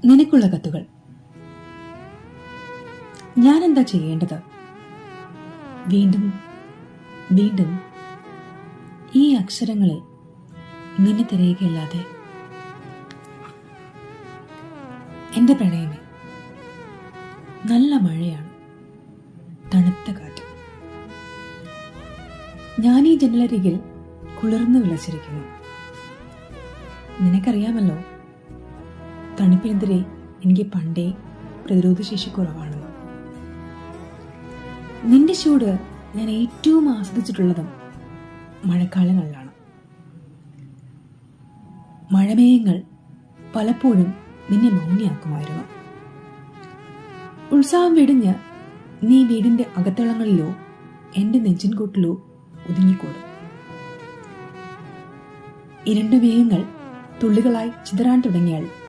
നിനക്കുള്ള കത്തുകൾ. ഞാൻ എന്താ ചെയ്യേണ്ടത്? വീണ്ടും വീണ്ടും ഈ അക്ഷരങ്ങളിൽ നിന്നെ തിരയുകയല്ലാതെ. എന്റെ പ്രണയമേ, നല്ല മഴയാണ്, തണുത്ത കാറ്റ്. ഞാൻ ഈ ജനലരികിൽ കുളിർന്നു വിളച്ചിരിക്കുന്നു. നിനക്കറിയാമല്ലോ, തണുപ്പിനെതിരെ എനിക്ക് പണ്ടേ പ്രതിരോധശേഷി കുറവാണെന്ന്. നിന്റെ ചൂട് ഞാൻ ഏറ്റവും ആസ്വദിച്ചിട്ടുള്ളതും മഴക്കാലങ്ങളിലാണ്. മഴമേഘങ്ങൾ പലപ്പോഴും നിന്നെ മൗനിയാക്കുമായിരുന്നു. ഉത്സാഹം വെടിഞ്ഞ് നീ വീടിന്റെ അകത്തളങ്ങളിലോ എന്റെ നെഞ്ചിൻകൂട്ടിലോ ഒതുങ്ങിക്കൂടും. ഇരുണ്ട മേഘങ്ങൾ തുള്ളികളായി ചിതറാൻ തുടങ്ങിയാൽ